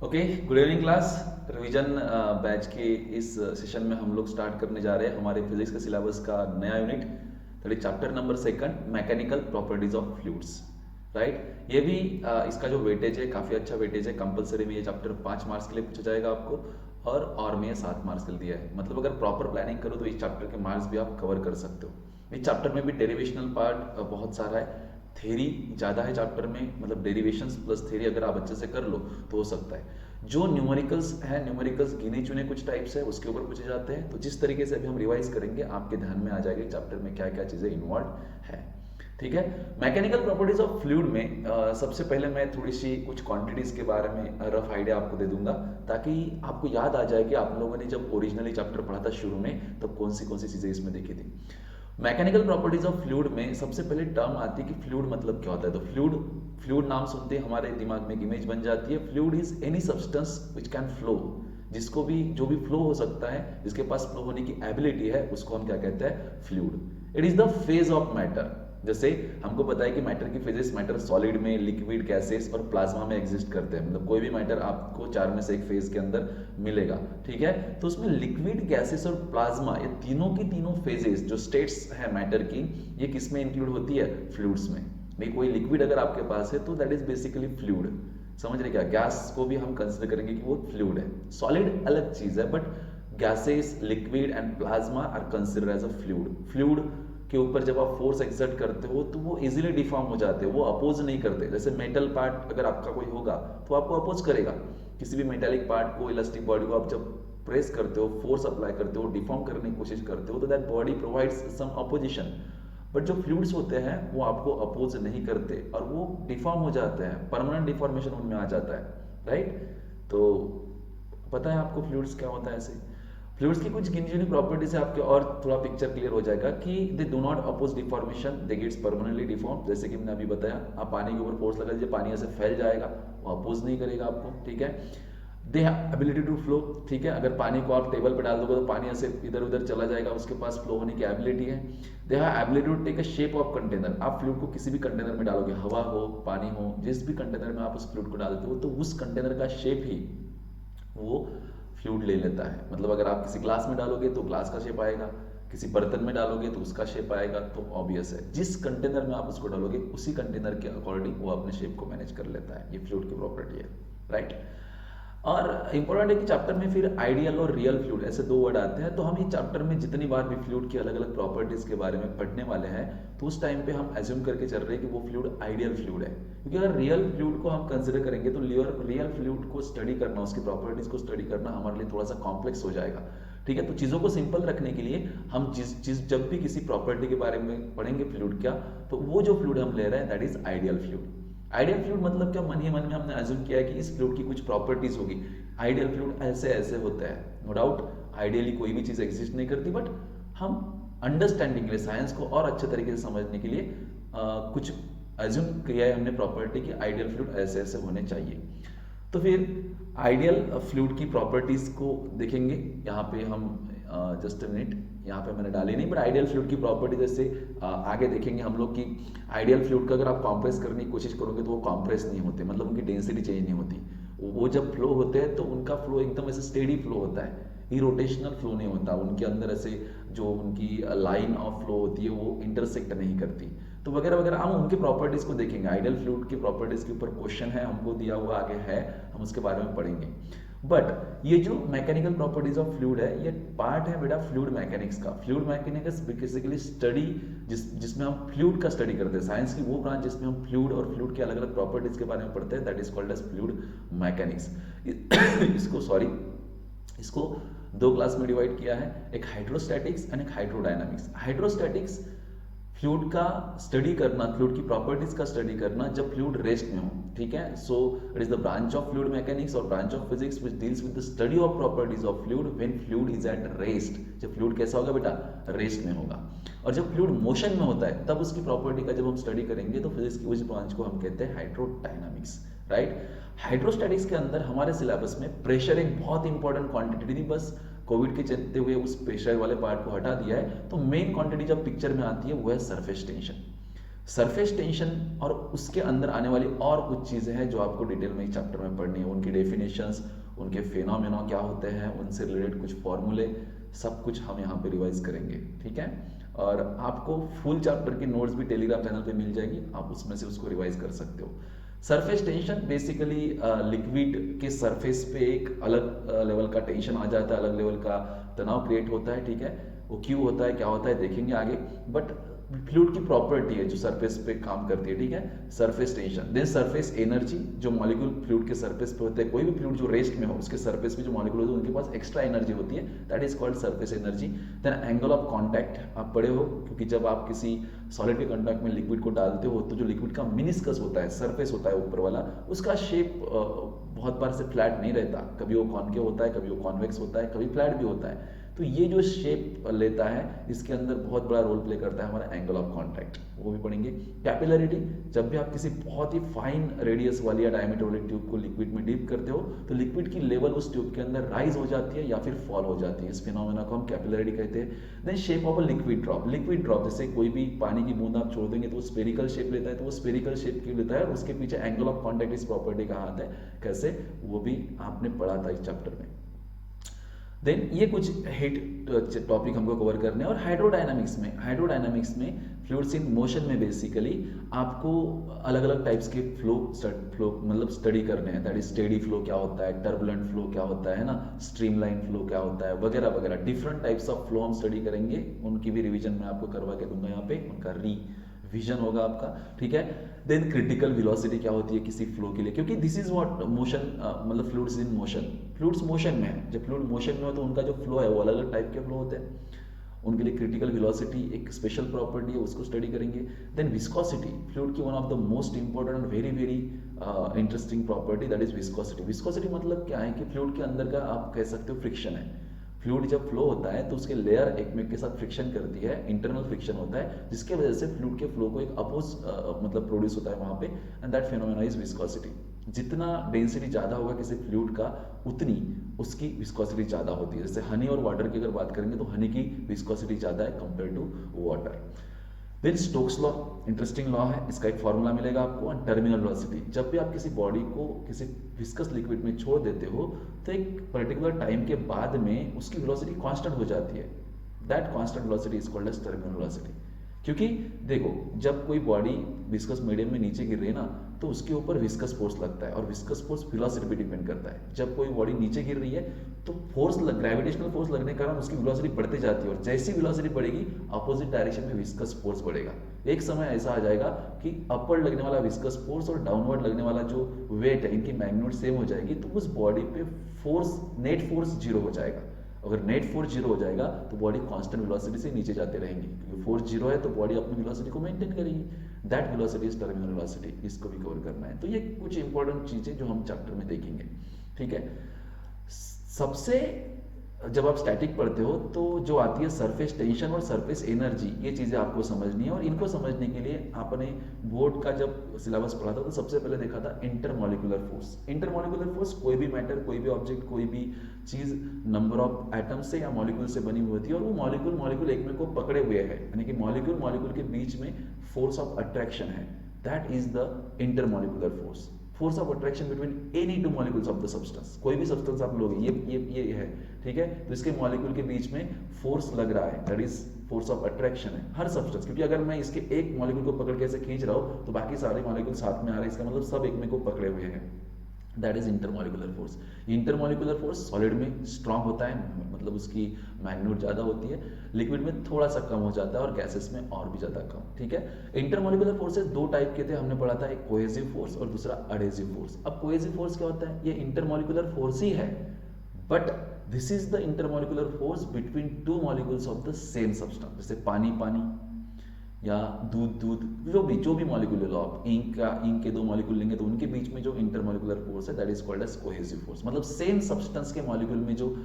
Okay, good evening class. Revision batch के इस session में हम लोग स्टार्ट करने जा रहे हैं हमारे फिजिक्स के सिलेबस का नया unit, that is chapter number second, mechanical properties of fluids. Right, ये भी इसका जो वेटेज है काफ़ी अच्छा वेटेज है। कंपलसरी में ये चैप्टर 5 मार्क्स के लिए पूछा जाएगा आपको, और में ये 7 मार्क्स के लिए दिया है। मतलब अगर प्रॉपर प्लानिंग करो तो इस चैप्टर के मार्क्स भी आप कवर कर सकते हो। इस चैप्टर में भी डेरिवेशनल पार्ट बहुत सारा है, थ्योरी ज़्यादा है चैप्टर में, मतलब डेरिवेशंस प्लस थ्योरी अगर आप अच्छे से कर लो तो हो सकता है। जो न्यूमेरिकल्स है, न्यूमेरिकल्स गिने चुने कुछ टाइप्स है उसके ऊपर पूछे जाते हैं। तो जिस तरीके से अभी हम रिवाइज करेंगे आपके ध्यान में आ जाएगा चैप्टर में क्या क्या चीज़ें इन्वॉल्व है। ठीक है, मैकेनिकल प्रॉपर्टीज ऑफ फ्लूइड में सबसे पहले मैं थोड़ी सी कुछ क्वांटिटीज के बारे में रफ आइडिया आपको दे दूंगा, ताकि आपको याद आ जाए कि आप लोगों ने जब ओरिजिनली चैप्टर पढ़ा था शुरू में तब कौन सी चीज़ें इसमें देखी थी। मैकेनिकल प्रॉपर्टीज ऑफ फ्लूइड में सबसे पहले टर्म आती है कि फ्लूइड मतलब क्या होता है। तो फ्लूइड फ्लूइड नाम सुनते ही हमारे दिमाग में एक इमेज बन जाती है। Fluid is any substance which can flow, जिसको भी जो भी फ्लो हो सकता है, जिसके पास फ्लो होने की एबिलिटी है, उसको हम क्या कहते हैं, fluid. It is the phase of matter. जैसे हमको पता है कि मैटर की फेजेस, मैटर सॉलिड में, लिक्विड, गैसेस और प्लाज्मा में एग्जिस्ट करते हैं। मतलब कोई भी मैटर आपको चार में से एक फेज के अंदर मिलेगा। ठीक है, तो उसमें लिक्विड, गैसेस और प्लाज्मा, ये तीनों की तीनों फेजेस जो स्टेट्स है मैटर की, ये किस में इंक्लूड होती है, फ्लूइड्स में। भाई कोई लिक्विड अगर आपके पास है तो दैट इज बेसिकली फ्लूइड। समझ रहे क्या, गैस को भी हम कंसिडर करेंगे कि वो फ्लूइड है। सॉलिड अलग चीज है, but gases, liquid and plasma are consider as a fluid. Fluid के ऊपर जब आप फोर्स एक्सर्ट करते हो तो वो इजीली डिफॉर्म हो जाते हैं, वो अपोज नहीं करते। जैसे मेटल पार्ट अगर आपका कोई होगा तो आपको अपोज करेगा। किसी भी मेटेलिक पार्ट को, इलास्टिक बॉडी को आप जब प्रेस करते हो, फोर्स अप्लाई करते हो, डिफॉर्म करने की कोशिश करते हो, तो that body provides some opposition. But जो फ्लूइड्स होते हैं वो आपको अपोज नहीं करते और वो डिफॉर्म हो जाते हैं, परमानेंट डिफॉर्मेशन उनमें आ जाता है। राइट, तो पता है आपको फ्लूइड्स क्या होता है। ऐसे फ्लूइड्स की कुछ गिनी चुनी प्रॉपर्टीज है आपके, और थोड़ा पिक्चर क्लियर हो जाएगा कि they do not oppose deformation, they gets permanently deform. जैसे कि मैंने अभी बताया, आप पानी के ऊपर फोर्स लगा दीजिए, पानी ऐसे फैल जाएगा, वो अपोज नहीं करेगा आपको। ठीक है, they have ability to flow. ठीक है, अगर पानी को आप टेबल पे डाल दोगे तो पानी ऐसे इधर उधर चला जाएगा, उसके पास फ्लो होने की एबिलिटी है। They have ability to take a shape of container. आप फ्लूइड को किसी भी कंटेनर में डालोगे, हवा हो, पानी हो, जिस भी कंटेनर में आप उस फ्लूइड को डालते हो, तो उस कंटेनर का शेप ही वो फ्लूइड ले लेता है। मतलब अगर आप किसी ग्लास में डालोगे तो ग्लास का शेप आएगा, किसी बर्तन में डालोगे तो उसका शेप आएगा। तो ऑब्वियस है, जिस कंटेनर में आप उसको डालोगे उसी कंटेनर के अकॉर्डिंग वो अपने शेप को मैनेज कर लेता है। ये फ्लूइड की प्रॉपर्टी है। राइट, और इंपॉर्टेंट है कि चैप्टर में फिर आइडियल और रियल फ्लूइड ऐसे दो वर्ड आते हैं। तो हम इस चैप्टर में जितनी बार भी फ्लूइड की अलग अलग प्रॉपर्टीज के बारे में पढ़ने वाले हैं, तो उस टाइम पे हम एज्यूम करके चल रहे हैं कि वो फ्लूइड आइडियल फ्लूइड है। क्योंकि अगर रियल फ्लूइड को हम कंसिडर करेंगे तो रियल फ्लूइड को स्टडी करना, उसकी प्रॉपर्टीज को स्टडी करना हमारे लिए थोड़ा सा कॉम्प्लेक्स हो जाएगा। ठीक है, तो चीज़ों को सिंपल रखने के लिए हम जब भी किसी प्रॉपर्टी के बारे में पढ़ेंगे फ्लूइड का, तो वो जो फ्लूइड हम ले रहे हैं that is ideal fluid. Ideal fluid मतलब क्या, मन ही मन में हमने एज्यूम किया है कि इस फ्लूइड की कुछ प्रॉपर्टीज होगी। आइडियल फ्लूइड ऐसे ऐसे होता है। नो डाउट आइडियली कोई भी चीज़ एग्जिस्ट नहीं करती, बट हम अंडरस्टैंडिंग के लिए, साइंस को और अच्छे तरीके से समझने के लिए कुछ एज्यूम किया है हमने प्रॉपर्टी की आइडियल फ्लूइड ऐसे ऐसे होने चाहिए। तो फिर आइडियल फ्लूइड की प्रॉपर्टीज को देखेंगे। यहाँ पे हम जस्ट मिनट, यहाँ पे मैंने डाली नहीं, बट आइडियल फ्लूइड की प्रॉपर्टी जैसे आगे देखेंगे हम लोग कि आइडियल फ्लूइड का अगर आप कॉम्प्रेस करने की कोशिश करोगे तो वो कॉम्प्रेस नहीं होते, मतलब उनकी डेंसिटी चेंज नहीं होती। वो जब फ्लो होते हैं तो उनका फ्लो एकदम ऐसे स्टेडी फ्लो होता है, इरोटेशनल फ्लो नहीं होता। उनके अंदर ऐसे जो उनकी लाइन ऑफ फ्लो होती है वो इंटरसेक्ट नहीं करती। तो वगैरह वगैरह हम उनकी प्रॉपर्टीज को देखेंगे। आइडियल फ्लूइड की प्रॉपर्टीज के ऊपर क्वेश्चन है, हमको दिया हुआ आगे है, हम उसके बारे में पढ़ेंगे। बट ये जो मैकेनिकल प्रॉपर्टीज ऑफ फ्लूइड है, ये पार्ट है बेटा फ्लूइड मैकेनिक्स का। फ्लूइड मैकेनिक्स बेसिकली स्टडी जिसमें हम फ्लूइड का स्टडी करते हैं, साइंस की वो ब्रांच जिसमें हम फ्लूइड और फ्लूइड के अलग अलग प्रॉपर्टीज के बारे में पढ़ते हैं, that is called as fluid mechanics. इसको दो क्लास में डिवाइड किया है, एक हाइड्रोस्टैटिक्स एंड एक हाइड्रोडायनामिक्स। हाइड्रोस्टैटिक्स फ्लूइड का स्टडी करना, फ्लूइड की प्रॉपर्टीज का स्टडी करना जब फ्लूइड रेस्ट में हो। ठीक है, so it is the branch of fluid mechanics और branch of physics which deals with the study of properties of fluid when fluid is at rest. जब फ्लूइड कैसा होगा बेटा, रेस्ट में होगा। और जब फ्लूइड मोशन में होता है तब उसकी प्रॉपर्टी का जब हम स्टडी करेंगे तो फिजिक्स की उस ब्रांच को हम कहते हैं हाइड्रोडायनामिक्स। राइट, हाइड्रोस्टैटिक्स के अंदर हमारे सिलेबस में प्रेशर एक बहुत इंपॉर्टेंट क्वांटिटी थी, बस कोविड के चलते हुए उस प्रेशर वाले पार्ट को हटा दिया है। तो मेन क्वांटिटी जब पिक्चर में आती है वो है सरफेस टेंशन। सरफेस टेंशन और उसके अंदर आने वाली और कुछ चीज़ें हैं जो आपको डिटेल में इस चैप्टर में पढ़नी है, उनकी डेफिनेशंस, उनके फेनोमेना क्या होते हैं, उनसे रिलेटेड कुछ फॉर्मूले, सब कुछ हम यहाँ पे रिवाइज करेंगे, ठीक है। और आपको फुल चैप्टर की नोट्स भी टेलीग्राम चैनल पे मिल जाएगी, आप उसमें से उसको रिवाइज कर सकते हो। सरफेस टेंशन बेसिकली लिक्विड के सरफेस पे एक अलग लेवल का टेंशन आ जाता है, अलग लेवल का तनाव क्रिएट होता है, ठीक है। वो क्यों होता है, क्या होता है, देखेंगे आगे। बट फ्लूइड की प्रॉपर्टी है जो सरफेस पे काम करती है, ठीक है, surface tension. Then surface energy, जो मॉलिक्यूल फ्लूइड के सरफेस पे होते हैं, कोई भी फ्लूइड जो रेस्ट में हो उसके सरफेस पे जो मॉलिक्यूल होते हैं उनके पास एक्स्ट्रा एनर्जी होती है, that is called surface energy. Then angle of contact, आप पढ़े हो, क्योंकि जब आप किसी सॉलिड के कांटेक्ट में लिक्विड को डालते हो तो जो लिक्विड का मिनिस्कस होता है, सरफेस होता है ऊपर वाला, उसका शेप बहुत बार से फ्लैट नहीं रहता, कभी वो कॉनकेव होता है, कभी वो कॉन्वेक्स होता है, कभी फ्लैट भी होता है। तो ये जो शेप लेता है इसके अंदर बहुत बड़ा रोल प्ले करता है हमारा एंगल ऑफ कांटेक्ट, वो भी पढ़ेंगे। कैपिलरिटी, जब भी आप किसी बहुत ही फाइन रेडियस वाली या डायमीटर वाली ट्यूब को लिक्विड में डीप करते हो तो लिक्विड की लेवल उस ट्यूब के अंदर राइज हो जाती है या फिर फॉल हो जाती है, इस फिनोमेना को हम कैपिलरिटी कहते हैं। Then shape of a liquid drop, liquid drop जैसे कोई भी पानी की बूंद आप छोड़ देंगे तो वो स्फेरिकल शेप लेता है, तो वो स्फेरिकल शेप क्यों लेता है और उसके पीछे एंगल ऑफ कांटेक्ट इस प्रॉपर्टी का हाथ है, कैसे, वो भी आपने पढ़ा था इस चैप्टर में। देन ये कुछ हिट टॉपिक हमको कवर करने हैं। और हाइड्रोडायनामिक्स में फ्लूइड्स इन मोशन में बेसिकली आपको अलग अलग टाइप्स के फ्लो मतलब स्टडी करने हैं, दैट इज स्टेडी फ्लो क्या होता है, टर्बुलेंट फ्लो क्या होता है ना, स्ट्रीमलाइन फ्लो क्या होता है, वगैरह वगैरह डिफरेंट टाइप्स ऑफ फ्लो हम स्टडी करेंगे, उनकी भी रिवीजन मैं आपको करवा के दूंगा, यहाँ पे उनका विजन होगा आपका, ठीक है। देन क्रिटिकल वेलोसिटी क्या होती है किसी फ्लो के लिए, क्योंकि दिस इज व्हाट मोशन, मतलब fluids in motion, fluids motion में है, जब फ्लूइड मोशन में हो तो उनका जो फ्लो है वो अलग अलग टाइप के फ्लो होते हैं, उनके लिए क्रिटिकल वेलोसिटी एक स्पेशल प्रॉपर्टी है, उसको स्टडी करेंगे। देन विस्कोसिटी, फ्लूइड की one of the most important and very very interesting property, that is viscosity. Viscosity मतलब क्या है कि फ्लूइड के अंदर का आप कह सकते हो फ्रिक्शन है, फ्लूइड जब फ्लो होता है तो उसके लेयर एक में के साथ फ्रिक्शन करती है, इंटरनल फ्रिक्शन होता है, जिसके वजह से फ्लूइड के फ्लो को एक अपोज मतलब प्रोड्यूस होता है वहां पे, and that phenomena is viscosity. जितना डेंसिटी ज्यादा होगा किसी फ्लूइड का उतनी उसकी विस्कोसिटी ज्यादा होती है। जैसे हनी और वाटर की अगर बात करेंगे तो हनी की विस्कोसिटी ज्यादा है compare to water. Then Stokes law, interesting law है, इसका एक फॉर्मूला मिलेगा आपको। टर्मिनल वेलोसिटी, जब भी आप किसी बॉडी को किसी विस्कस लिक्विड में छोड़ देते हो तो एक पर्टिकुलर टाइम के बाद में उसकी वेलोसिटी कांस्टेंट हो जाती है, that constant velocity is called as terminal velocity. क्योंकि देखो जब कोई बॉडी विस्कस मीडियम में नीचे गिर रही है ना तो उसके ऊपर विस्कस फोर्स लगता है, और विस्कस फोर्स वेलोसिटी पे डिपेंड करता है। जब कोई बॉडी नीचे गिर रही है तो फोर्स, ग्रेविटेशनल फोर्स लगने के कारण उसकी वेलोसिटी बढ़ती जाती है, और जैसी वेलोसिटी बढ़ेगी अपोजिट डायरेक्शन में विस्कस फोर्स बढ़ेगा। एक समय ऐसा आ जाएगा कि अपवर्ड लगने वाला विस्कस फोर्स और डाउनवर्ड लगने वाला जो वेट है इनकी मैग्नीट्यूड सेम हो जाएगी, तो उस बॉडी पे फोर्स, नेट फोर्स जीरो हो जाएगा। अगर नेट फोर्स जीरो हो जाएगा तो बॉडी कांस्टेंट वेलोसिटी से नीचे जाते रहेंगी, क्योंकि फोर्स जीरो है तो बॉडी अपनी वेलोसिटी को मेंटेन करेगी, that velocity is terminal velocity. इसको भी कवर करना है, तो ये कुछ इंपॉर्टेंट चीजें जो हम चैप्टर में देखेंगे, ठीक है। सबसे जब आप स्टैटिक पढ़ते हो तो जो आती है सरफेस टेंशन और सरफेस एनर्जी, ये चीजें आपको समझनी है। और इनको समझने के लिए आपने बोर्ड का जब सिलेबस पढ़ा था तो सबसे पहले देखा था इंटरमॉलिक्यूलर फोर्स। इंटरमॉलिक्यूलर फोर्स कोई भी मैटर, कोई भी ऑब्जेक्ट, कोई भी चीज नंबर ऑफ एटम से या मॉलिक्यूल से बनी हुई होती है, और वो मॉलिक्यूल एक में को पकड़े हुए है, यानी कि मॉलिक्यूल के बीच में फोर्स ऑफ अट्रैक्शन है, that is the intermolecular force. Force of attraction between any two molecules of the substance, कोई भी सब्सटेंस आप लोगे, ये है, ठीक है, तो इसके मॉलिक्यूल के बीच में फोर्स लग रहा है, that is force of attraction है हर सब्सटेंस। क्योंकि अगर मैं इसके एक मॉलिक्यूल को पकड़ के ऐसे खींच रहा हूं तो बाकी सारे मॉलिक्यूल साथ में आ रहे हैं, इसका मतलब सब एक में को पकड़े हुए हैं, that is intermolecular force. Intermolecular force solid में स्ट्रांग होता है, मतलब उसकी मैग्नीट्यूड ज्यादा होती है, लिक्विड में थोड़ा सा कम हो जाता है और गैसेस में और भी ज्यादा कम, ठीक है। इंटरमॉलिक्यूलर फोर्सेस दो टाइप के थे, हमने पढ़ा था, एक कोहेसिव फोर्स और दूसरा एडहेसिव फोर्स। अब कोहेसिव फोर्स क्या होता है, ये इंटरमॉलिक्यूलर फोर्स ही है, but this is the intermolecular force between two molecules of the same substance. जैसे पानी या दूध, जो भी मॉलिक्यूल ले लो आप, इंक के दो मॉलिक्यूल लेंगे तो उनके बीच में जो इंटरमॉलिक्यूलर फोर्स है that is called as cohesive force. मतलब सेम सब्सटेंस के मॉलिक्यूल में जो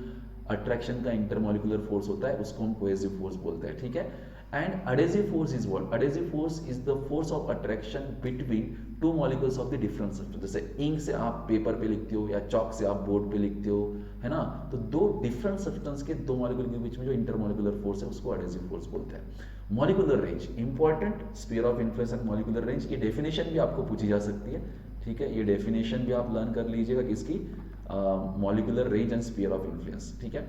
अट्रैक्शन का इंटरमॉलिक्यूलर फोर्स होता है उसको हम कोहेसिव फोर्स बोलते हैं, ठीक है। And adhesive force is what? Adhesive force is the force of attraction between two molecules of the different substance. जैसे इंक से आप पेपर पे लिखते हो या चॉक से आप बोर्ड पे लिखते हो, है ना, तो दो डिफरेंट सब्सटेंस के दो मॉलिक्यूल के बीच में जो इंटरमॉलिक्यूलर फोर्स है उसको अडेसिव फोर्स बोलते हैं। Molecular range important, sphere of influence and molecular range, ये डेफिनेशन भी आपको पूछी जा सकती है, ठीक है, ये डेफिनेशन भी आप लर्न कर लीजिएगा किसकी, molecular range and sphere of influence, ठीक है।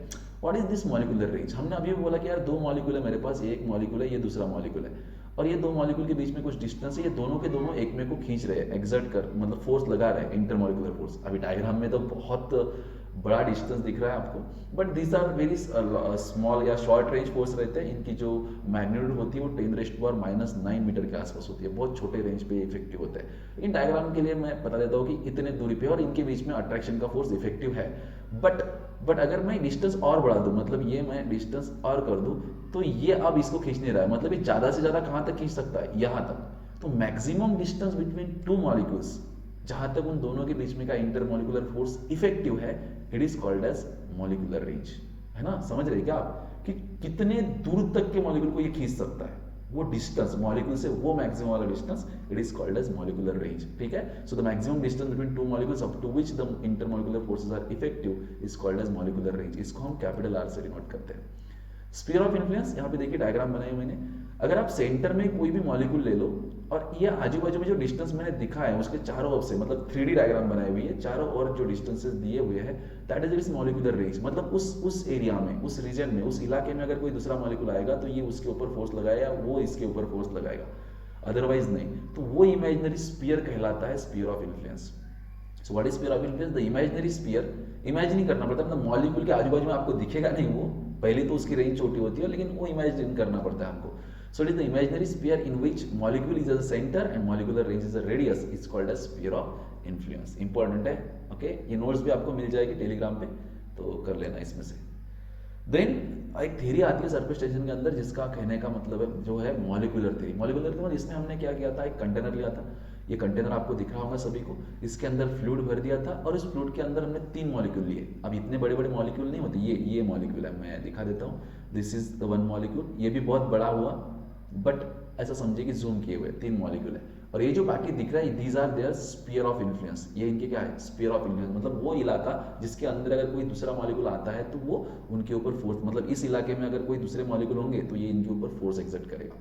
What is this molecular range? हमने अभी भी बोला कि यार दो मॉलिक्यूल है मेरे पास, एक मॉलिक्यूल है, ये दूसरा मॉलिक्यूल है, और ये दो मॉलिक्यूल के बीच में कुछ डिस्टेंस है, ये दोनों के दोनों एक में को खींच रहे हैं, एक्सर्ट कर मतलब फोर्स लगा रहे हैं, इंटरमॉलिक्यूलर फोर्स। अभी डायग्राम में तो बहुत बड़ा डिस्टेंस दिख रहा है आपको, but these are very small या शॉर्ट रेंज फोर्स रहते हैं। इनकी जो मैग्नीट्यूड होती है वो 10⁻⁹ मीटर के आसपास होती है, बहुत छोटे रेंज पे इफेक्टिव होता है। लेकिन डायग्राम के लिए मैं बता देता हूँ कि इतने दूरी पे और इनके बीच में अट्रैक्शन का फोर्स इफेक्टिव है। बट अगर मैं डिस्टेंस और बढ़ा दूं, मतलब ये मैं डिस्टेंस और कर दूं, तो ये अब इसको खींच नहीं रहा है, मतलब ये ज्यादा से ज्यादा कहां तक खींच सकता है, यहां तक। तो maximum distance between two molecules, जहां तक उन दोनों के बीच में का इंटरमॉलिक्यूलर फोर्स इफेक्टिव है, it is called as molecular range, है ना। समझ रहे क्या आप कि कितने दूर तक के मॉलिक्यूल को ये खींच सकता है, वो डिस्टेंस मॉलिक्यूल से वो मैक्सिमम वाला distance, it is called as molecular range, ठीक है। So the maximum distance between two molecules up to which the intermolecular forces are effective is called as molecular range. इसको हम कैपिटल आर से denote करते हैं। Sphere of influence, यहाँ पे देखिए डायग्राम बनाई हुई मैंने, अगर आप सेंटर में कोई भी मॉलिक्यूल ले लो और ये आजू बाजू में जो डिस्टेंस मैंने दिखा है उसके चारों ओर से, मतलब 3D डायग्राम बनाई हुई है, चारों ओर जो डिस्टेंसेस दिए हुए हैं, that is it's molecular range. मतलब उस एरिया में, उस रीजन में, उस इलाके में अगर कोई दूसरा मॉलिक्यूल आएगा तो ये उसके ऊपर फोर्स लगाएगा, वो इसके ऊपर फोर्स लगाएगा, अदरवाइज नहीं। तो वो इमेजिनरी स्फीयर कहलाता है sphere of influence. So what is sphere of influence? The imaginary sphere, imagine ही करना पड़ता है, मतलब मॉलिक्यूल के आजू बाजू में आपको दिखेगा नहीं, वो पहले तो उसकी रेंज छोटी होती है, लेकिन वो इमेजिन करना पड़ता है हमको। So it is the imaginary sphere in which molecule is as a center and molecular range is a radius is called as sphere of influence. Important है, okay? ये notes भी आपको मिल जाएगी टेलीग्राम पे, तो कर लेना इसमें से। देन एक थ्योरी आती है सरफेस टेंशन के अंदर, जिसका कहने का मतलब है जो है मॉलिक्यूलर थ्योरी। मॉलिक्यूलर थ्योरी इसमें हमने क्या किया था, एक कंटेनर लिया था, ये कंटेनर आपको दिख रहा होगा सभी को, इसके अंदर फ्लूइड भर दिया था और इस फ्लूइड के अंदर हमने 3 मॉलिक्यूल लिए। अब इतने बड़े बड़े मॉलिक्यूल नहीं होते, ये मॉलिक्यूल है, मैं दिखा देता हूँ, this is the one molecule, ये भी बहुत बड़ा हुआ, बट ऐसा समझिए कि जूम किए हुए 3 मॉलिक्यूल है, और ये जो बाकी दिख रहा है these are their sphere of influence. ये इनके क्या है, स्फीयर ऑफ इन्फ्लुएंस, मतलब वो इलाका जिसके अंदर अगर कोई दूसरा मॉलिक्यूल आता है तो वो उनके ऊपर फोर्स, मतलब इस इलाके में अगर कोई दूसरे मॉलिक्यूल होंगे तो ये इनके ऊपर फोर्स एक्सर्ट करेगा।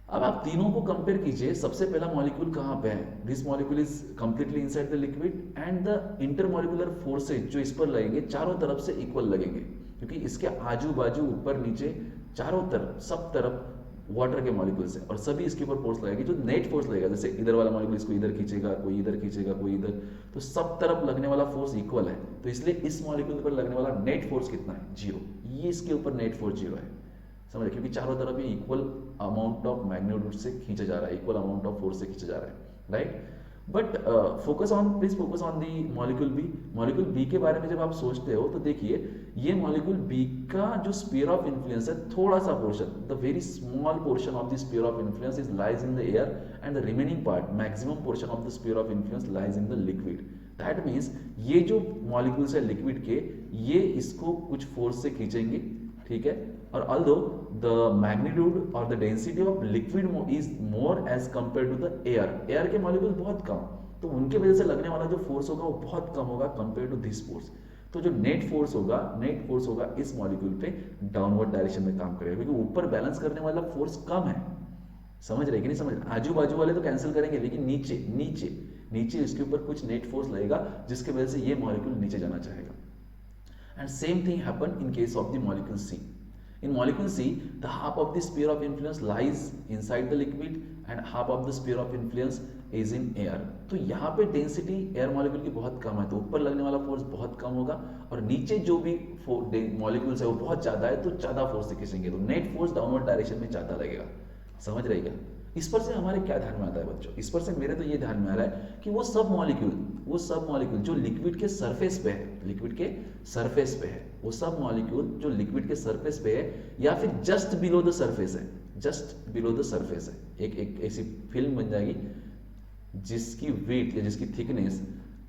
अब आप तीनों को कंपेयर कीजिए, सबसे पहला मॉलिक्यूल कहाँ पे है, this molecule is completely inside the liquid and the intermolecular forces जो इस पर लगेंगे चारों तरफ से इक्वल लगेंगे, क्योंकि इसके आजू बाजू ऊपर नीचे चारों तरफ सब तरफ वाटर के मॉलिक्यूल्स है और सभी इसके ऊपर फोर्स लगेगी। जो नेट फोर्स लगेगा, जैसे इधर वाला मॉलिक्यूल इसको इधर खींचेगा, कोई इधर खींचेगा, कोई इधर, तो सब तरफ लगने वाला फोर्स इक्वल है। तो इसलिए इस मॉलिक्यूल पर लगने वाला नेट फोर्स कितना है, 0। ये इसके ऊपर नेट फोर्स 0 है, समझ, क्योंकि चारों तरफ ये इक्वल अमाउंट ऑफ मैग्नीट्यूड से खींचा जा रहा है, इक्वल अमाउंट ऑफ फोर्स से खींचा जा रहा है, right. But please focus on the molecule B. Molecule B के बारे में जब आप सोचते हो तो देखिए, ये मॉलिक्यूल बी का जो स्फीयर ऑफ इन्फ्लुएंस है, थोड़ा सा portion, the very small portion of the sphere of influence is lies in the air and the remaining part, maximum portion of the sphere of influence lies in the liquid. That means ये जो molecules है liquid के, ये इसको कुछ force से खींचेंगे, ठीक है, और although the magnitude or the density of liquid is more as compared to the air के मॉलिक्यूल बहुत कम, तो उनके वजह से लगने वाला जो फोर्स होगा वो बहुत कम होगा कंपेयर टू दिस फोर्स। तो जो नेट फोर्स होगा इस मॉलिक्यूल पे डाउनवर्ड डायरेक्शन में काम करेगा, क्योंकि ऊपर बैलेंस करने वाला फोर्स कम है, समझ रहे कि नहीं समझ, आजू बाजू वाले तो कैंसिल करेंगे, लेकिन नीचे नीचे नीचे इसके ऊपर कुछ नेट फोर्स लगेगा जिसके वजह से ये मॉलिक्यूल नीचे जाना चाहेगा। And same thing happen in case of the molecule C. In molecule C, the half of the sphere of influence lies inside the liquid and half of the sphere of influence is in air. तो यहाँ पे density air molecule की बहुत कम है, तो ऊपर लगने वाला फोर्स बहुत कम होगा, और नीचे जो भी मॉलिक्यूल्स है वो बहुत ज्यादा है, तो ज्यादा फोर्स से खींचेंगे, तो नेट फोर्स डाउनवर्ड डायरेक्शन में ज्यादा लगेगा। समझ रहे क्या? इस पर से हमारे क्या ध्यान में आता है बच्चों, इस पर से मेरे तो ये ध्यान में आ रहा है कि वो सब मॉलिक्यूल जो लिक्विड के सरफेस पे है, वो सब मॉलिक्यूल जो लिक्विड के सरफेस पे है या फिर जस्ट बिलो द सरफेस है, एक ऐसी फिल्म बन जाएगी जिसकी वेट या जिसकी थिकनेस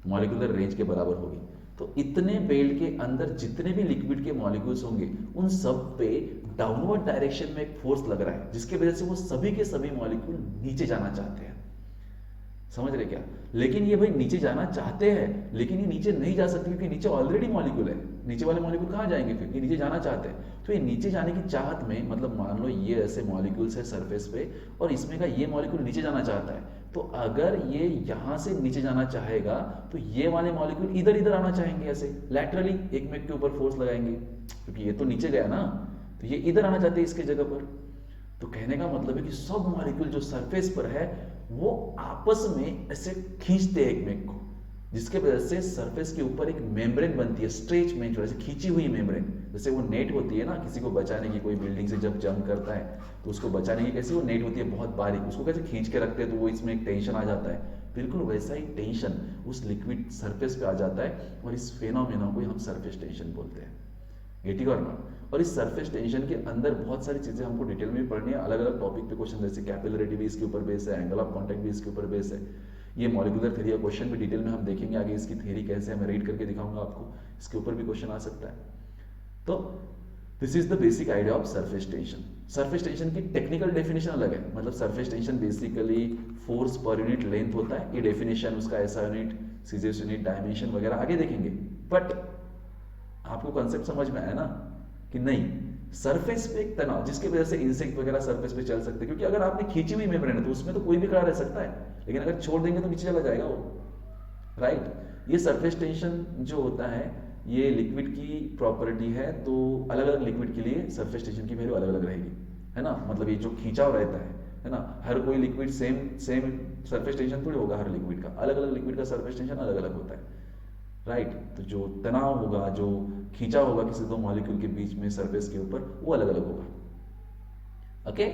मॉलिक्यूलर रेंज के बराबर होगी। तो इतने बेल्ट के अंदर जितने भी लिक्विड के मॉलिक्यूल्स होंगे उन सब पे डाउनवर्ड डायरेक्शन में एक फोर्स लग रहा है जिसकी वजह से वो सभी के सभी मॉलिक्यूल नीचे जाना चाहते हैं। समझ रहे क्या? लेकिन ये भाई नीचे जाना चाहते हैं, लेकिन ये नीचे नहीं जा सकते क्योंकि नीचे ऑलरेडी मॉलिक्यूल है। नीचे वाले मॉलिक्यूल कहाँ जाएंगे फिर? ये नीचे जाना चाहते हैं। तो ये नीचे जाने की चाहत में, मतलब मान लो ये ऐसे मॉलिक्यूल्स है सरफेस पे और इसमें का ये मॉलिक्यूल नीचे जाना चाहता है, तो अगर ये यहाँ से नीचे जाना चाहेगा तो ये वाले मॉलिक्यूल इधर इधर आना चाहेंगे, ऐसे लैटरली एक में के ऊपर फोर्स लगाएंगे, क्योंकि ये तो नीचे गया ना, तो ये इधर आना चाहते हैं इसके जगह पर। तो कहने का मतलब है कि सब मॉलिक्यूल जो सरफेस पर है वो आपस में ऐसे खींचते हैं एक में को, जिसके वजह से सरफेस के ऊपर एक मेम्ब्रेन बनती है, स्ट्रेच में, जैसे खींची हुई मेम्ब्रेन, जैसे वो नेट होती है ना किसी को बचाने की, कोई बिल्डिंग से जब जंप करता है तो उसको बचाने की कैसी वो नेट होती है बहुत बारीक, उसको कैसे खींच के रखते हैं तो वो इसमें एक टेंशन आ जाता है, बिल्कुल वैसा ही टेंशन उस लिक्विड सरफेस पे आ जाता है और इस फेनोमेना को हम सरफेस टेंशन बोलते हैं। गेटिंग और नॉट? और इस सरफेस टेंशन के अंदर बहुत सारी चीजें हमको डिटेल में पढ़नी है, अलग अलग टॉपिक पे क्वेश्चन, जैसे कैपिलरिटी भी इसके ऊपर बेस है, एंगल ऑफ कांटेक्ट भी इसके ऊपर बेस है, ये मॉलिक्यूलर थ्योरी का क्वेश्चन भी डिटेल में हम देखेंगे आगे, इसकी थ्योरी कैसे है मैं रीड करके दिखाऊंगा आपको, इसके ऊपर भी क्वेश्चन आ सकता है। तो this is the basic idea of surface tension. Surface tension की टेक्निकल डेफिनेशन अलग है, मतलब surface tension basically force per unit length होता है, ये डेफिनेशन उसका ऐसा यूनिट, सीजियस यूनिट, डायमेंशन वगैरह आगे देखेंगे। बट आपको कॉन्सेप्ट समझ में आया ना कि नहीं, सरफेस पे एक तनाव जिसकी वजह से इंसेक्ट वगैरह सरफेस पे चल सकते हैं, क्योंकि अगर आपने खींची हुई मेम्ब्रेन है तो उसमें तो कोई भी खड़ा रह सकता है, लेकिन अगर छोड़ देंगे तो नीचे चला जाएगा वो, राइट। ये सरफेस टेंशन जो होता है ये लिक्विड की प्रॉपर्टी है, तो अलग अलग लिक्विड के लिए सरफेस टेंशन की वैल्यू अलग अलग रहेगी, है ना, मतलब ये जो खींचाव रहता है ना, हर कोई लिक्विड सेम सरफेस टेंशन थोड़ी होगा, हर लिक्विड का अलग अलग लिक्विड का सरफेस टेंशन अलग अलग होता है, राइट। तो जो तनाव होगा, जो खींचा होगा किसी दो मॉलिक्यूल के बीच में सरफेस के ऊपर, वो अलग अलग होगा। ओके,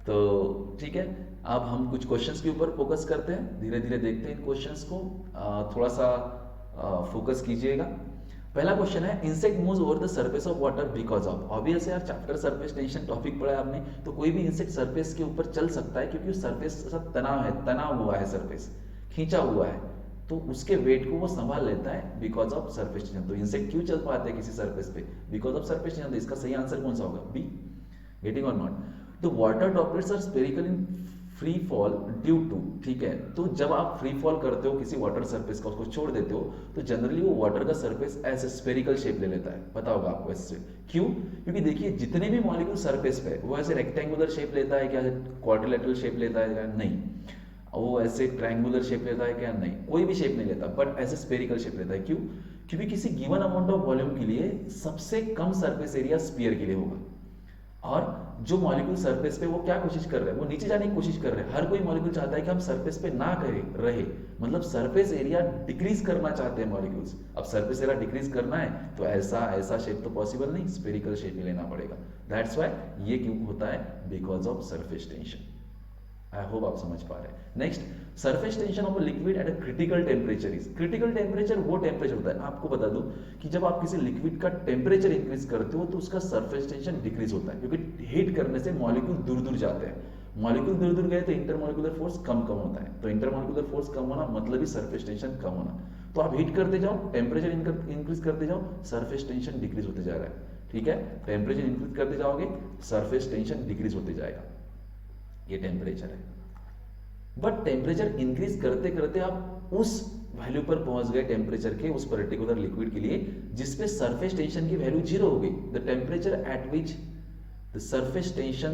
तो ठीक है, अब हम कुछ क्वेश्चंस के ऊपर फोकस करते हैं, धीरे धीरे देखते हैं इन क्वेश्चंस को, थोड़ा सा फोकस कीजिएगा। पहला क्वेश्चन है, insect moves over the surface of water because of, obvious यार चैप्टर सरफेस टेंशन टॉपिक पढ़ा है आपने, तो कोई भी इंसेक्ट सरफेस के ऊपर चल सकता है क्योंकि सरफेस सब तनाव है, तनाव हुआ है, सरफेस खींचा हुआ है, तो उसके वेट को वो संभाल लेता है बिकॉज ऑफ सरफेस टेंशन। तो इंसेक्ट क्यों चल पाते हैं किसी सरफेस पे? Because of surface tension. तो इसका सही आंसर कौन सा होगा? बी। गेटिंग और नॉट? तो water droplets are spherical in free fall due to, ठीक है, तो जब आप फ्री फॉल करते हो किसी वाटर सरफेस का, उसको छोड़ देते हो, तो जनरली वो वाटर का सरफेस ऐसे स्फेरिकल शेप ले लेता है, पता होगा आपको ऐसे। क्यों? क्योंकि देखिए जितने भी मॉलिक्यूल सरफेस पे वो ऐसे रेक्टेंगुलर शेप लेता है क्या, क्वाड्रिलेटरल शेप लेता है क्या? नहीं। वो ऐसे ट्रायंगुलर शेप लेता है क्या? नहीं, कोई भी शेप नहीं लेता, बट ऐसे स्फेरिकल शेप लेता है। क्यों? क्योंकि किसी गिवन अमाउंट ऑफ वॉल्यूम के लिए सबसे कम सरफेस एरिया स्फीयर के लिए होगा, और जो मॉलिक्यूल सरफेस पे वो क्या कोशिश कर रहे हैं? वो नीचे जाने की कोशिश कर रहे हैं। हर कोई मॉलिक्यूल चाहता है कि हम सरफेस पे ना करें रहे, मतलब सरफेस एरिया डिक्रीज करना चाहते हैं मॉलिक्यूल्स। अब सरफेस एरिया डिक्रीज करना है तो ऐसा शेप तो पॉसिबल नहीं, स्फेरिकल शेप ही लेना पड़ेगा। दैट्स व्हाई ये क्यों होता है? Because of surface tension. I hope आप समझ पा रहे हैं। Next, surface tension of a liquid at a critical temperature is, critical temperature वो टेम्परेचर होता है, आपको बता दूं कि जब आप किसी लिक्विड का टेम्परेचर इंक्रीज करते हो तो उसका सरफेस टेंशन डिक्रीज होता है, क्योंकि हीट करने से मॉलिक्यूल दूर दूर जाते हैं, मॉलिक्यूल दूर दूर गए तो इंटरमॉलिक्यूलर फोर्स कम होता है, तो इंटरमॉलिक्यूलर फोर्स कम होना मतलब ही सरफेस टेंशन कम होना। तो आप हीट करते जाओ, टेम्परेचर इंक्रीज करते जाओ, सरफेस टेंशन डिक्रीज होते जा रहा है, ठीक है, टेम्परेचर इंक्रीज करते जाओगे सरफेस टेंशन डिक्रीज होते जाएगा, ये टेम्परेचर है। बट टेम्परेचर इंक्रीज करते करते आप उस वैल्यू पर पहुंच गए टेम्परेचर के, उस पर्टिकुलर लिक्विड के लिए जिसपे सरफेस टेंशन की वैल्यू 0 हो गई। The temperature at which the surface tension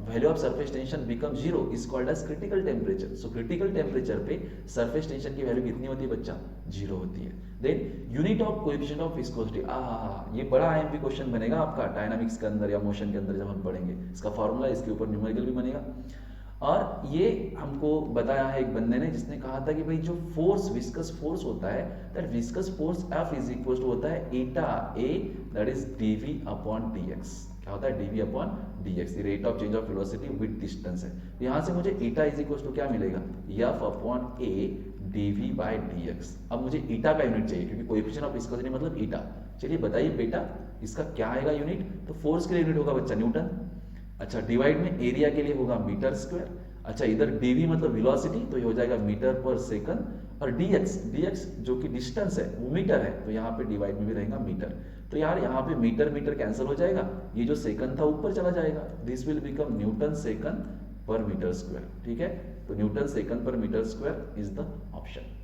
value of surface tension become 0 is called as critical temperature. So critical temperature पे सरफेस टेंशन की वैल्यू कितनी होती है बच्चा? 0 होती है। Then unit of coefficient of viscosity, ये बड़ा आईएमपी क्वेश्चन बनेगा आपका डायनामिक्स के अंदर या मोशन के अंदर जब हम पढ़ेंगे, इसका फॉर्मूला इसके ऊपर न्यूमेरिकल भी बनेगा। और ये हमको बताया है एक बंदे ने, जिसने कहा था कि भाई जो फोर्स, विस्कस फोर्स होता है, that viscous force F is equal to होता है eta A, that is dv upon dx। क्या होता है? dv अपॉन dx, ये rate of change of velocity with distance है। यहाँ से मुझे एटा इज इक्वल टू क्या मिलेगा? F upon a dv by dx। अब मुझे ईटा का यूनिट चाहिए क्योंकि कोएफिशिएंट ऑफ विस्कोसिटी मतलब ईटा। चलिए बताइए बेटा, इसका क्या आएगा यूनिट? तो फोर्स के लिए यूनिट होगा बच्चा न्यूटन, अच्छा, डिवाइड में एरिया के लिए होगा मीटर स्क्वायर, अच्छा इधर dv मतलब वेलोसिटी, तो ये हो जाएगा मीटर पर सेकंड, और dx जो कि डिस्टेंस है वो मीटर है, तो यहाँ पे डिवाइड में भी रहेगा मीटर। तो यार यहाँ पे मीटर मीटर कैंसिल हो जाएगा, ये जो सेकंड था ऊपर चला जाएगा, this will become newton second per metre square. ठीक है, तो newton second per metre square is the option.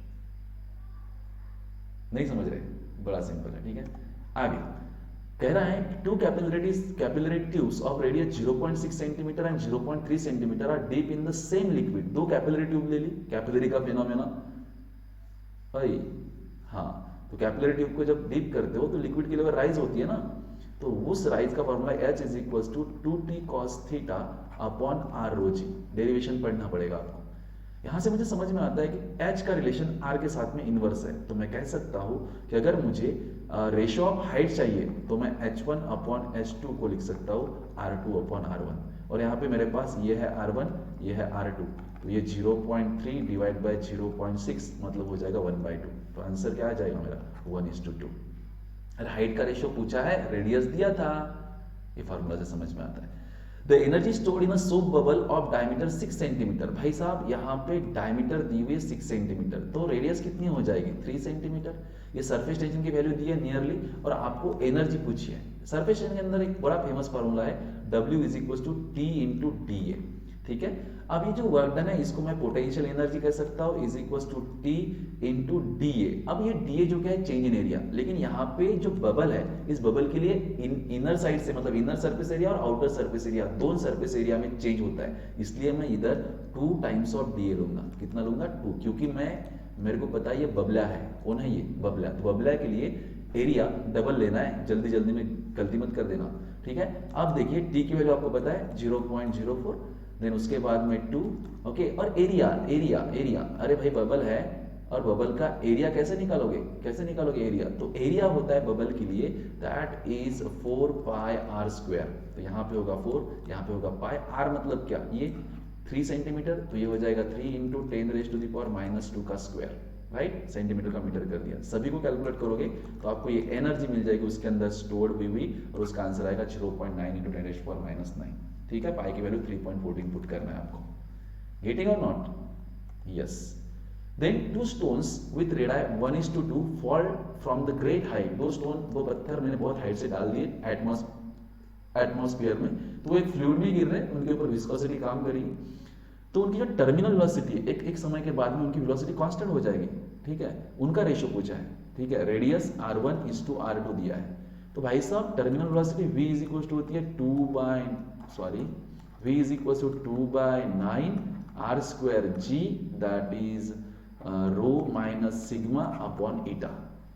नहीं समझ रहे, बड़ा सिंपल है। ठीक है, आगे कह रहा है two capillary tubes of radius 0.6 centimetre and 0.3 centimetre are deep in the same liquid. दो कैपिलरी ट्यूब ले ली, कैपिलरी का फिनोमेना भाई। हाँ, तो कैपिलरी ट्यूब को जब डीप करते हो तो लिक्विड की लेवल राइज होती है ना, तो उस राइज का formula H is equal to 2t cos theta upon r rho g। Derivation पढ़ना पड़ेगा आपको। यहां से मुझे समझ में आता है कि H का रिलेशन R के साथ में इनवर्स है, तो मैं कह सकता हूं कि अगर मुझे रेशियो ऑफ हाइट चाहिए तो मैं H1 अपॉन H2 को लिख सकता हूं R2 अपॉन R1, और यहाँ पे मेरे पास ये है R1 ये है R2, तो ये 0.3 डिवाइड बाय 0.6 मतलब हो जाएगा 1/2। तो आंसर क्या आ जाएगा मेरा 1:2। अरे हाइट का रेशियो पूछा है, रेडियस दिया था, ये फार्मूला से समझ में आता है। The energy stored in a soap bubble of diameter 6 centimetre. भाई साहब यहाँ पे डायमीटर दी हुई 6 सेंटीमीटर, तो रेडियस कितनी हो जाएगी 3 सेंटीमीटर। ये सरफेस टेंशन की वैल्यू दी है नियरली, और आपको एनर्जी पूछी है। सरफेस टेंशन के अंदर एक बड़ा फेमस फार्मूला है W is equal to T into DA। ठीक है, अब ये जो वर्क डन है इसको मैं पोटेंशियल एनर्जी कह सकता हूँ is equal to T into DA। अब ये DA जो क्या है चेंज इन एरिया, लेकिन यहाँ पे जो बबल है इस बबल के लिए इनर साइड से मतलब इनर सरफेस एरिया और आउटर सरफेस एरिया दोनों सरफेस एरिया में चेंज होता है, इसलिए मैं इधर 2 टाइम्स ऑफ DA लूंगा। कितना लूंगा 2, क्योंकि मेरे को पता है ये बबला है। कौन है ये बबला, तो बबला के लिए एरिया डबल लेना है, जल्दी जल्दी में गलती मत कर देना। ठीक है, अब देखिए टी की वैल्यू आपको पता है 0.04, देन उसके बाद में 2। ओके, और एरिया एरिया एरिया, अरे भाई बबल है और बबल का एरिया कैसे निकालोगे एरिया, तो एरिया होता है बबल के लिए that is 4 pi r square. तो यहाँ पे होगा 4, यहाँ पे होगा पाई, r मतलब क्या, ये 3 सेंटीमीटर, तो ये हो जाएगा 3 इंटू 10⁻⁻2 का स्क्वायर, राइट। सेंटीमीटर का मीटर कर दिया। सभी को कैलकुलेट करोगे तो आपको ये एनर्जी मिल जाएगी उसके अंदर स्टोर्ड हुई, और उसका आंसर आएगा 0.9 इंटू 10⁻⁹। ठीक है, पाई की वैल्यू 3.14 पुट करना है आपको। गेटिंग और not? Yes. Then 2 stones with radii 1:2 fall from the great height। दो पत्थर मैंने बहुत हाइट से डाल दिए एटमॉस्फेयर में, तो वो एक फ्लूइड में गिर रहे हैं, उनके ऊपर विस्कोसिटी काम करेगी, तो उनकी जो टर्मिनल वेलोसिटी है एक समय के बाद में उनकी वेलोसिटी कांस्टेंट हो जाएगी। ठीक है, उनका रेशियो पूछा है। ठीक है, रेडियस R1:R2 दिया है, तो भाई साहब terminal velocity V is equal to होती है V is equal to 2/9 r square g, that is rho minus sigma upon eta.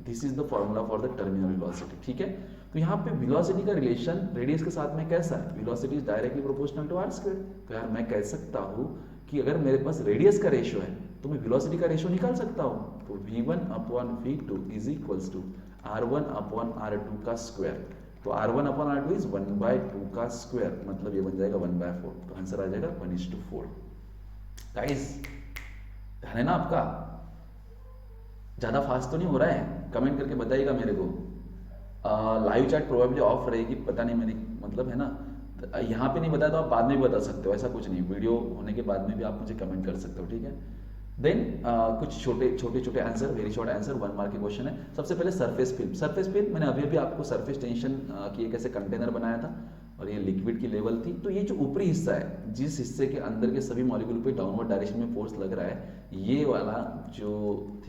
This is the formula for the terminal velocity. ठीक है, तो यहाँ पे वेलोसिटी का रिलेशन रेडियस के साथ में कैसा है, velocity is directly proportional to r square. तो यार मैं कह सकता हूँ कि अगर मेरे पास रेडियस का रेशियो है तो मैं वेलोसिटी का रेशियो निकाल सकता हूँ, तो v1/v2 is equals to r1/r2 का स्क्वायर। तो r1/r2 इज 1/2 का स्क्वायर, मतलब ये बन जाएगा 1/4। तो आंसर आ जाएगा 1:4। गाइस ध्यान है ना आपका? ज्यादा फास्ट तो नहीं हो रहा है? कमेंट करके बताइएगा मेरे को। लाइव चैट प्रोबेबली ऑफ रहेगी, पता नहीं, मेरी मतलब है ना, यहाँ पे नहीं बताया तो आप बाद में भी बता सकते हो, ऐसा कुछ नहीं, वीडियो होने के बाद में भी आप मुझे कमेंट कर सकते हो। ठीक है, देन कुछ छोटे answer, very short answer, 1 mark के क्वेश्चन है। सबसे पहले सरफेस फिल्म मैंने अभी आपको सरफेस टेंशन की एक ऐसे कंटेनर बनाया था, और ये लिक्विड की लेवल थी। तो ये जो ऊपरी हिस्सा है, जिस हिस्से के अंदर के सभी मॉलिक्यूल पे डाउनवर्ड डायरेक्शन में फोर्स लग रहा है, ये वाला जो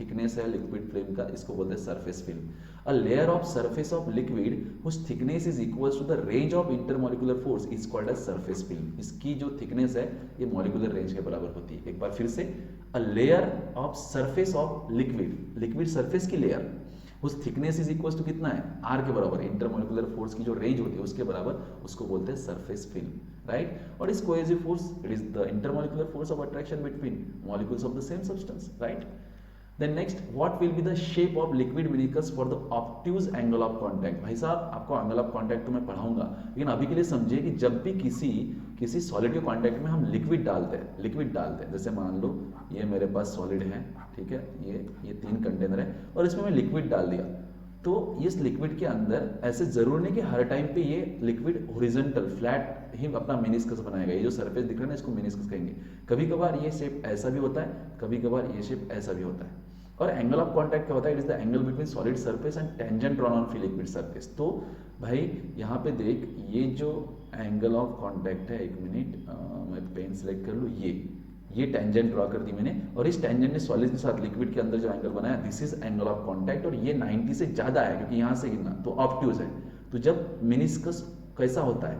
थिकनेस है लिक्विड फिल्म का, इसको बोलते हैं surface film. A layer of surface of liquid whose thickness is equal to the range of intermolecular force is called as surface film. इसकी जो थिकनेस है ये मॉलिक्यूलर रेंज के बराबर होती है। एक बार फिर से, अ layer of surface of liquid surface की लेयर उस थिकनेस इज इक्वल टू कितना है, आर के बराबर, इंटरमॉलिक्यूलर फोर्स की जो रेंज होती है उसके बराबर, उसको बोलते हैं सरफेस फिल्म, राइट। और इस cohesive force, it is the intermolecular force of attraction between molecules of the same substance, right. Then next, what will be the shape of liquid meniscus for the obtuse angle of contact. भाई साहब आपको angle of contact तो मैं पढ़ाऊंगा, लेकिन अभी के लिए समझिए कि जब भी किसी सॉलिड के कांटेक्ट में हम लिक्विड डालते हैं, जैसे मान लो ये मेरे पास सॉलिड है, ठीक है, ये 3 कंटेनर है और इसमें मैं लिक्विड डाल दिया, तो इस लिक्विड के अंदर ऐसे जरूर नहीं कि हर टाइम पे ये लिक्विड हॉरिजॉन्टल फ्लैट ही अपना मेनिस्कस बनाएगा। ये जो सरफेस दिख रहा है ना, इसको मेनिस्कस कहेंगे। कभी कभार ये शेप ऐसा भी होता है, कभी कभार ये शेप ऐसा भी होता है। और एंगल ऑफ कांटेक्ट क्या होता है? It is the angle between solid surface and tangent drawn on free liquid surface. तो भाई यहाँ पे देख, ये जो एंगल ऑफ कांटेक्ट है, एक मिनट मैं पेन सेलेक्ट कर लूँ, ये टेंजेंट ड्रॉ कर दी मैंने, और इस टेंजेंट ने सॉलिड के साथ लिक्विड के अंदर जो एंगल बनाया, this is angle of contact, और ये 90 से ज्यादा है क्योंकि यहाँ से गिरना, तो ऑब्ट्यूज है। तो जब मेनिस्कस कैसा होता है,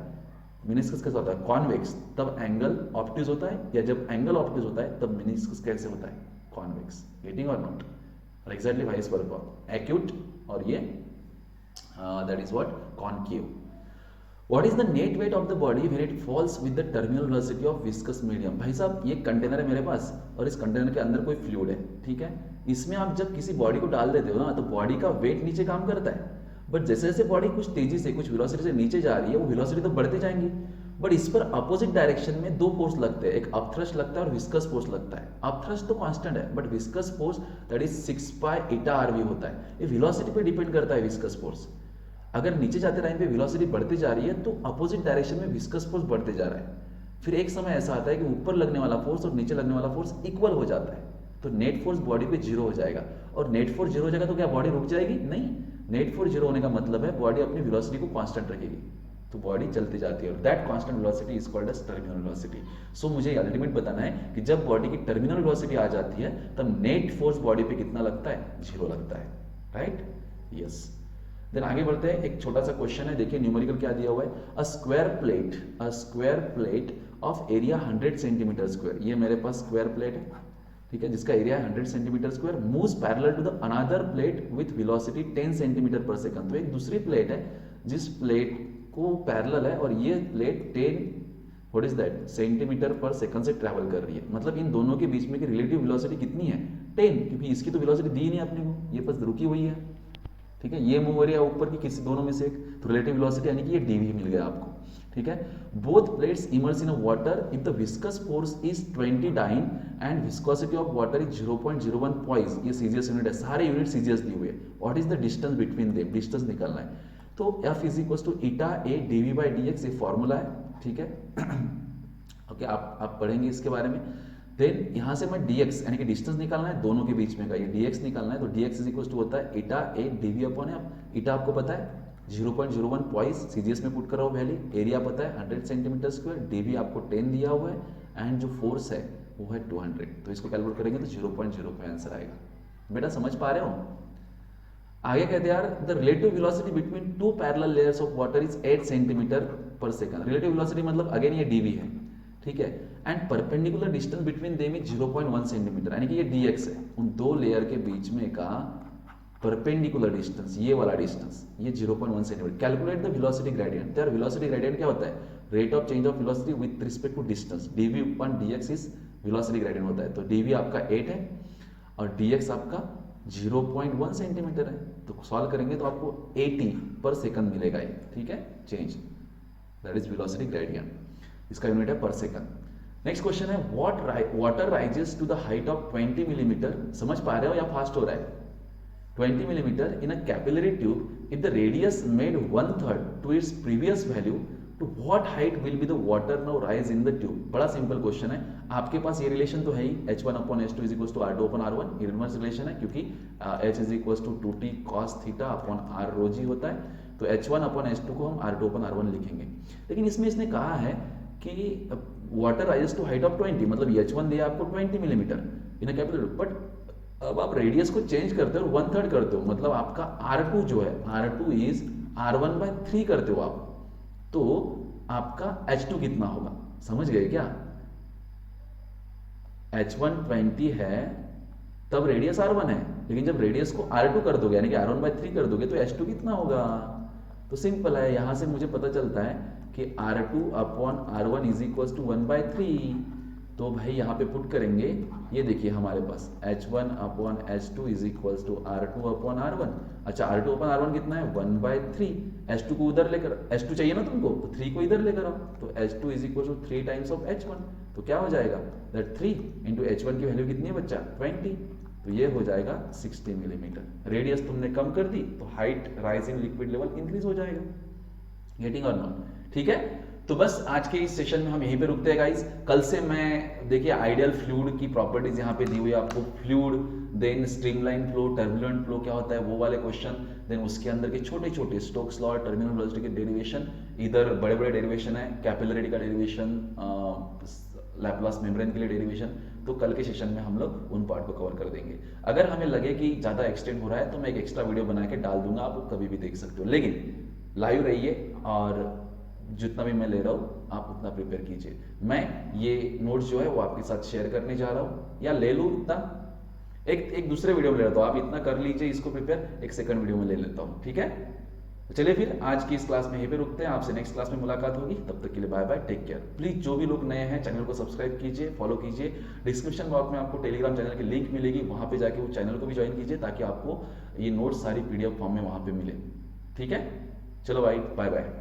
मेनिस्कस कैसा होता है? कॉन्वेक्स, तब एंगल ऑब्ट्यूज होता है, या जब एंगल ऑब्ट्यूज होता है तब मेनिस्कस कैसे होता है? कॉन्वेक्स। गेटिंग और नॉट? और एग्जैक्टली वाइस वर्सा, एक्यूट और ये that is what? Concave. What is the net weight of the body when it falls with the terminal velocity of viscous medium? भाई साहब, ये कंटेनर है मेरे पास और इस कंटेनर के अंदर कोई फ्लूइड है, ठीक है। इसमें आप जब किसी बॉडी को डाल देते हो ना, तो बॉडी का वेट नीचे काम करता है, बट जैसे जैसे बॉडी कुछ तेजी से, कुछ वेलोसिटी से नीचे जा रही है, वो वेलोसिटी तो बढ़ते जाएंगी, बट इस पर अपोजिट डायरेक्शन में दो फोर्स लगते हैं, एक अपथ्रस्ट लगता है और विस्कस फोर्स लगता है। अपथ्रस्ट तो कांस्टेंट है, but viscous force that is 6 pi eta rv होता है। ये वेलोसिटी पे डिपेंड करता है विस्कस फोर्स। अगर नीचे जाते टाइम पे वेलोसिटी बढ़ती जा रही है तो अपोजिट डायरेक्शन में विस्कस फोर्स बढ़ते जा रहा है। फिर एक समय ऐसा आता है कि ऊपर लगने वाला फोर्स और नीचे लगने वाला फोर्स इक्वल हो जाता है, तो नेट फोर्स बॉडी पे जीरो हो जाएगा। और नेट फोर्स जीरो हो जाएगा तो क्या बॉडी रुक जाएगी? नहीं, नेट फोर्स जीरो होने का मतलब है बॉडी अपनी वेलोसिटी को कांस्टेंट रखेगी, तो बॉडी चलती जाती है, और that constant velocity is called as terminal velocity. So मुझे अल्टीमेट बताना है कि जब बॉडी की टर्मिनल वेलोसिटी आ जाती है तब नेट फोर्स बॉडी पे कितना लगता है? जीरो लगता है, राइट? यस। देन आगे बढ़ते हैं, एक छोटा सा क्वेश्चन है, देखिए न्यूमेरिकल क्या दिया हुआ है। A square plate of area 100 centimetre square, ये मेरे पास स्क्वायर प्लेट है, ठीक है, जिसका एरिया है 100 centimetre square, moves parallel to the another plate with velocity 10 centimetre per second. तो एक दूसरी प्लेट है जिस प्लेट को पैरेलल है और ये plate 10 what is that centimetre per second से ट्रैवल कर रही है। मतलब इन दोनों के बीच में की रिलेटिव वेलोसिटी कितनी है? 10, क्योंकि इसकी तो वेलोसिटी दी नहीं अपने को, ये बस रुकी हुई है, ठीक है। ये मूव हो रही है ऊपर की किसी दोनों में से एक, तो रिलेटिव वेलोसिटी यानी कि ये डीवी मिल गया आपको, ठीक है। Both plates immerse in a water if the viscous force is 20 dyne and viscosity of water is 0.01 poise. ये सीजीएस यूनिट है, सारे यूनिट सीजीएस दी हुई है। What is the distance between them? Distance निकालना है, तो F इज इक्वल टू eta a dv by d x, ये फॉर्मूला है, ठीक है। ओके, आप पढ़ेंगे इसके बारे में। देन यहाँ से मैं dx यानी कि डिस्टेंस निकालना है दोनों के बीच में का, ये dx निकालना है, तो dx इज इक्वल टू होता है ईटा ए डीवी अपॉन एफ। ईटा आपको पता है 0.01 पॉइस, सीजीएस में पुट करो वैल्यू, एरिया पता है 100 सेंटीमीटर स्क्वायर, डीवी आपको 10 दिया हुआ है, एंड जो फोर्स है वो है 200, तो इसको कैलकुलेट करेंगे तो 0.05 आंसर आएगा। बेटा समझ पा रहे हो? आगे कहते हैं यार, the relative velocity between two parallel layers of water is 8 centimetre per second. Relative velocity मतलब अगेन ये डीवी है, ठीक है, and perpendicular distance between them is 0.1 centimetre, यानी कि ये dx है, उन दो लेयर के बीच में का परपेंडिकुलर डिस्टेंस, ये वाला डिस्टेंस, ये 0.1 centimetre. Calculate the velocity gradient. यार वेलोसिटी ग्रेडियंट क्या होता है? Rate of change of velocity with respect to distance, dv upon dx इज वेलोसिटी ग्रेडियंट होता है। तो dv आपका 8 है और dx आपका 0.1 सेंटीमीटर है, तो सॉल्व करेंगे तो आपको 80 पर सेकंड मिलेगा ये, ठीक है, change, that is velocity gradient, इसका यूनिट है पर सेकंड। नेक्स्ट क्वेश्चन है, water rises to the height of 20 millimetre, समझ पा रहे हो या फास्ट हो रहा है? 20 millimetre in a capillary tube if the radius made 1/3 to its previous value, to what height will be the water now rise in the tube. बड़ा simple question है, आपके पास ये रिलेशन तो है ही, h1/h2 is equal to r2/r1, inverse relation है क्योंकि h is equal to 2t cos theta upon r rho g होता है, तो h1/h2 को हम r2/r1 लिखेंगे। लेकिन इसमें इसने कहा है कि water rises to height of 20, मतलब h1 दिया आपको 20 millimetre in a capillary, but अब आप रेडियस को चेंज करते हो और 1/3 करते हो, मतलब आपका r2 जो है r2 इज r1/3 करते हो आप, तो आपका h2 कितना होगा? समझ गए क्या? h1 20 है तब रेडियस r1 है, लेकिन जब रेडियस को r2 कर दोगे यानी कि r1/3 कर दोगे तो h2 कितना होगा? तो सिंपल है, यहां से मुझे पता चलता है कि r2/r1 इज इक्वल टू 1/3, तो भाई यहाँ पे पुट करेंगे, ये देखिए हमारे पास h1/h2 is equal to r2/r1। अच्छा, r2/r1 कितना है? 1/3, h2 को उधर लेकर, h2 चाहिए ना तुमको, तो 3 को इधर लेकर आओ, तो h2 is equal to 3 times of h1, तो क्या हो जाएगा? दैट 3 इंटू h1 की वैल्यू कितनी है बच्चा? 20, तो ये हो जाएगा 60 मिलीमीटर। रेडियस तुमने कम कर दी तो height rise in liquid level increase हो जाएगा। गेटिंग और नॉट? ठीक है, तो बस आज के इस सेशन में हम यहीं पे रुकते हैं गाइस। कल से मैं देखिए आइडियल फ्लूइड की प्रॉपर्टीज यहाँ पे दी हुई है आपको, fluid, then streamline flow, turbulent flow क्या होता है वो वाले क्वेश्चन, देन उसके अंदर के छोटे छोटे स्टोक्स लॉ, टर्मिनल वेलोसिटी के डेरिवेशन, इधर बड़े बड़े डेरिवेशन है, कैपिलरिटी का डेरिवेशन, लैप्लास मेम्ब्रेन के लिए डेरिवेशन। तो कल के सेशन में हम लोग उन पार्ट को कवर कर देंगे। अगर हमें लगे कि ज़्यादा एक्सटेंड हो रहा है तो मैं एक एक्स्ट्रा वीडियो बना के डाल दूंगा, आप कभी भी देख सकते हो, लेकिन लाइव रहिए और जितना भी मैं ले रहा हूँ आप उतना प्रिपेयर कीजिए। मैं ये नोट्स जो है वो आपके साथ शेयर करने जा रहा हूँ, या ले लूँ इतना, एक दूसरे वीडियो में ले लेता हूँ, आप इतना कर लीजिए इसको प्रिपेयर, एक सेकंड वीडियो में ले लेता हूँ, ठीक है। तो चलिए फिर आज की इस क्लास में यहीं पे रुकते हैं, आपसे नेक्स्ट क्लास में मुलाकात होगी, तब तक के लिए bye bye, take care. Please जो भी लोग नए हैं चैनल को सब्सक्राइब कीजिए, फॉलो कीजिए, डिस्क्रिप्शन बॉक्स में आपको टेलीग्राम चैनल की लिंक मिलेगी, वहां पे जाके वो चैनल को भी ज्वाइन कीजिए ताकि आपको ये नोट्स सारी PDF फॉर्म में वहां पे मिले, ठीक है। चलो भाई, बाय बाय।